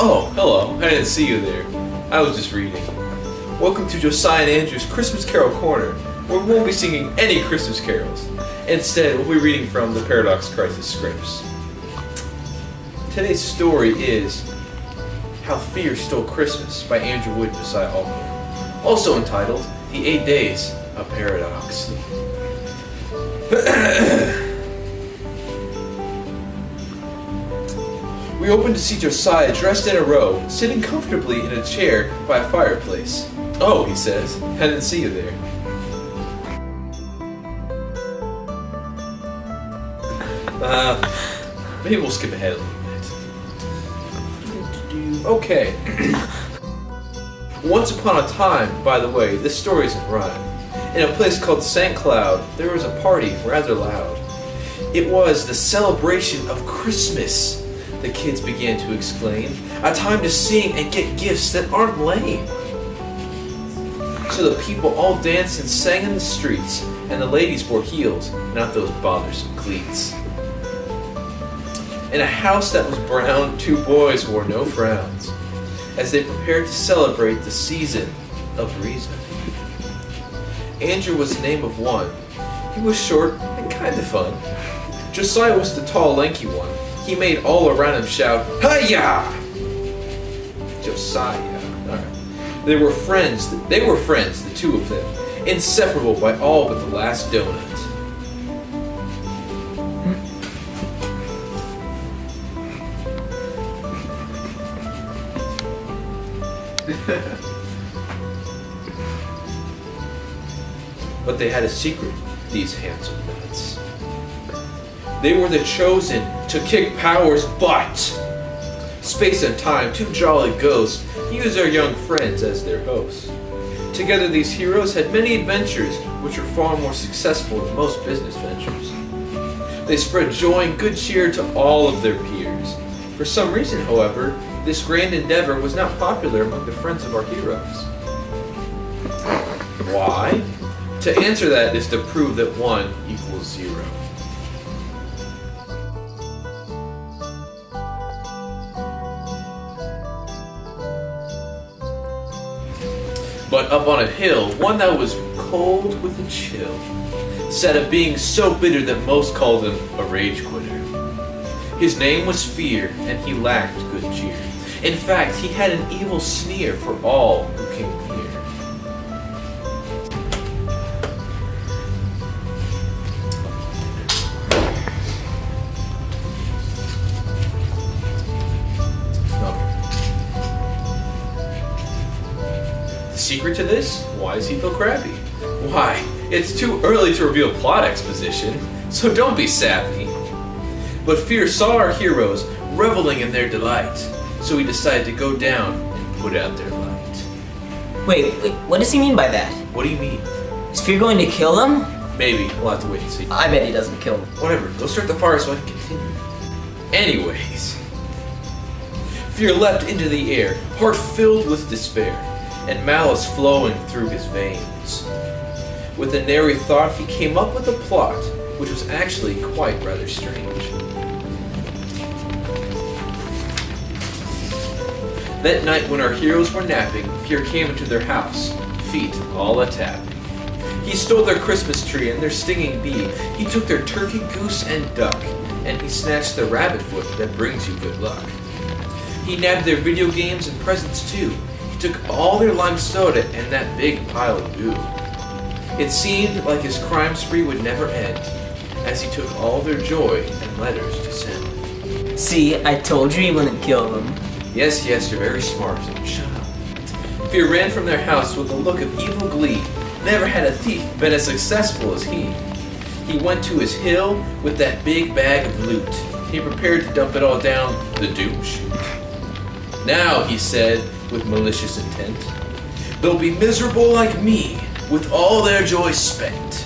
Oh, hello. I didn't see you there. I was just reading. Welcome to Josiah and Andrew's Christmas Carol Corner, where we won't be singing any Christmas carols. Instead, we'll be reading from the Paradox Crisis scripts. Today's story is How Fear Stole Christmas by Andrew Wood and Josiah Altman, also entitled The 8 Days of Paradox. We opened to see Josiah dressed in a robe, sitting comfortably in a chair by a fireplace. Oh, he says, I didn't see you there. Maybe we'll skip ahead a little bit. Okay. Once upon a time, by the way, this story isn't rhyme. In a place called St. Cloud, there was a party rather loud. It was the celebration of Christmas, the kids began to exclaim. A time to sing and get gifts that aren't lame. So the people all danced and sang in the streets, and the ladies wore heels, not those bothersome cleats. In a house that was brown, 2 boys wore no frowns, as they prepared to celebrate the season of reason. Andrew was the name of one. He was short and kind of fun. Josiah was the tall, lanky one. He made all around him shout, "Hi-ya!" Josiah. Alright. They were friends, the two of them, inseparable by all but the last donut. But they had a secret, these handsome nuts. They were the chosen to kick power's butt. Space and time, 2 jolly ghosts, use their young friends as their hosts. Together these heroes had many adventures, which were far more successful than most business ventures. They spread joy and good cheer to all of their peers. For some reason, however, this grand endeavor was not popular among the friends of our heroes. Why? To answer that is to prove that 1 equals 0. But up on a hill, one that was cold with a chill, sat a being so bitter that most called him a rage quitter. His name was Fear, and he lacked good cheer. In fact, he had an evil sneer for all who came near. The secret to this? Why does he feel crappy? Why, it's too early to reveal plot exposition, so don't be sappy. But Fear saw our heroes reveling in their delight, so he decided to go down and put out their light. Wait, what does he mean by that? What do you mean? Is Fear going to kill them? Maybe, we'll have to wait and see. I bet he doesn't kill them. Whatever, go start the fire so I can continue. Anyways, Fear leapt into the air, heart filled with despair, and malice flowing through his veins. With a nary thought, he came up with a plot, which was actually quite rather strange. That night when our heroes were napping, Fear came into their house, feet all a-tapping. He stole their Christmas tree and their stinging bee. He took their turkey, goose, and duck, and he snatched their rabbit foot that brings you good luck. He nabbed their video games and presents too. He took all their lime soda and that big pile of goo. It seemed like his crime spree would never end, as he took all their joy and letters to send. See, I told you he wouldn't kill them. Yes, you're very smart. Shut up. Fear ran from their house with a look of evil glee. Never had a thief been as successful as he. He went to his hill with that big bag of loot. He prepared to dump it all down the doom chute. Now, he said, with malicious intent, they'll be miserable like me, with all their joy spent.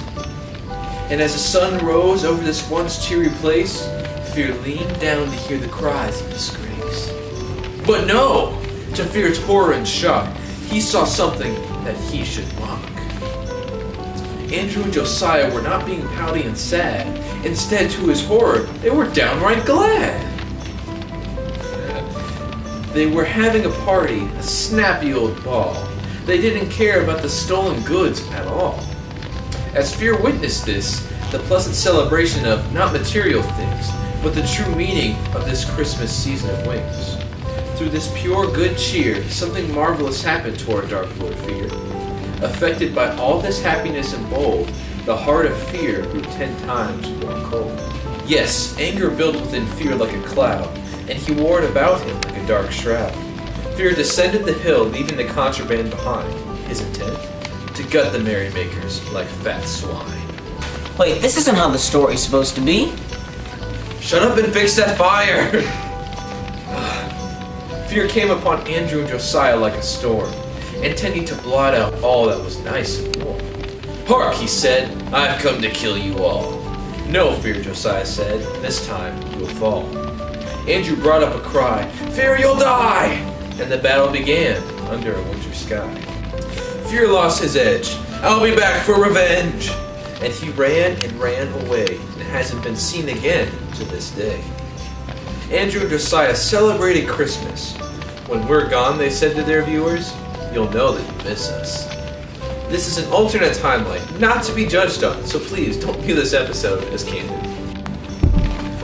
And as the sun rose over this once cheery place, Fear leaned down to hear the cries of disgrace. But no! To Fear's horror and shock, he saw something that he should mock. Andrew and Josiah were not being pouty and sad. Instead, to his horror, they were downright glad. They were having a party, a snappy old ball. They didn't care about the stolen goods at all. As Fear witnessed this, the pleasant celebration of not material things, but the true meaning of this Christmas season of wings. Through this pure good cheer, something marvelous happened to our Dark Lord Fear. Affected by all this happiness and bold, the heart of Fear grew 10 times more cold. Yes, anger built within Fear like a cloud, and he wore it about him like a dark shroud. Fear descended the hill, leaving the contraband behind. His intent? To gut the merrymakers like fat swine. Wait, this isn't how the story's supposed to be. Shut up and fix that fire! Fear came upon Andrew and Josiah like a storm, intending to blot out all that was nice and warm. Hark, he said, I've come to kill you all. No, Fear, Josiah said, this time you'll fall. Andrew brought up a cry, Fear, you'll die! And the battle began under a winter sky. Fear lost his edge. I'll be back for revenge! And he ran and ran away, and hasn't been seen again to this day. Andrew and Josiah celebrated Christmas. When we're gone, they said to their viewers, you'll know that you miss us. This is an alternate timeline, not to be judged on, so please don't view this episode as canon.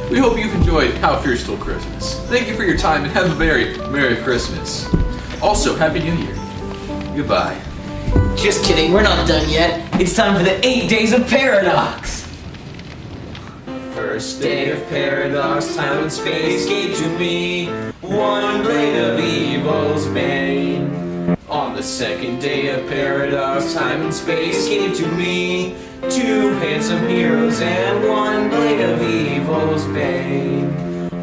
We hope you've enjoyed How Fear Stole Christmas. Thank you for your time and have a very Merry Christmas. Also, Happy New Year. Goodbye. Just kidding, we're not done yet. It's time for the 8 Days of Paradox. First day of paradox, time and space gave to me one blade of evil's bane. On the second day of paradox, time and space gave to me 2 handsome heroes and one blade of evil's bane.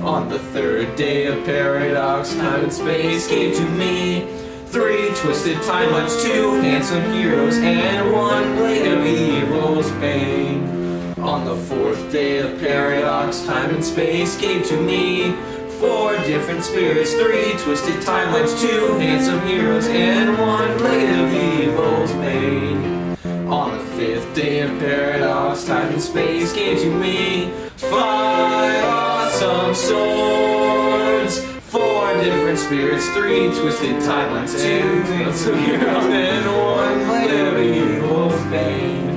On the third day of paradox, time and space gave to me 3 twisted timelines, 2 handsome heroes, and one blade of evil's bane. On the 4th day of paradox, time and space gave to me 4 different spirits, 3 twisted timelines, 2 handsome heroes, and one blade of evil's bane. On the 5th day of paradox, time and space gave to me 5 awesome swords, 4 different spirits, 3 twisted timelines, 2 handsome heroes, and one blade of evil's bane.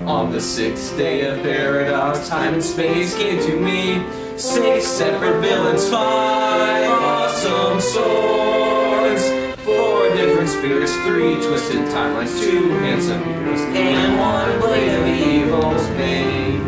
On the 6th day of paradox, time and space gave to me 6 separate villains, 5 awesome swords, 4 different spirits, 3 twisted timelines, 2 handsome heroes, and one blade of evil's bane.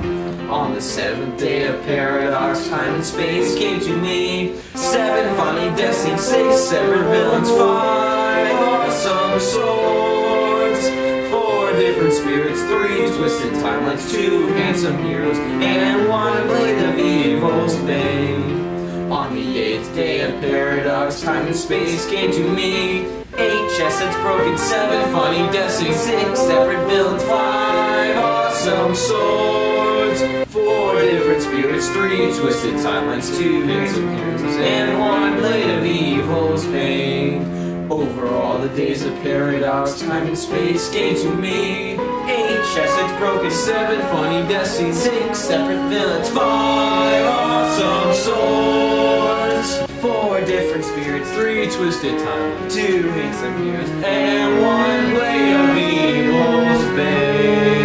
On the 7th day of paradox, time and space gave to me 7 funny destinies, 6 separate villains, 5 awesome swords, 4 different spirits, 3 twisted timelines, 2 handsome heroes, and one blade of evil's bane. On the 8th day of paradox, time and space gave to me 8 chestnuts broken, 7 funny destinies, 6 separate villains, 5 awesome swords, 4 different spirits, 3 twisted timelines, 2 handsome heroes, and one blade of evil's bane. Over all the days of paradox, time and space gave to me 8 chestnuts broken, 7 funny destinies, 6 separate villains, 5 awesome swords, 4 different spirits, 3 twisted timelines, 2 handsome heroes, and one blade of evil's bane.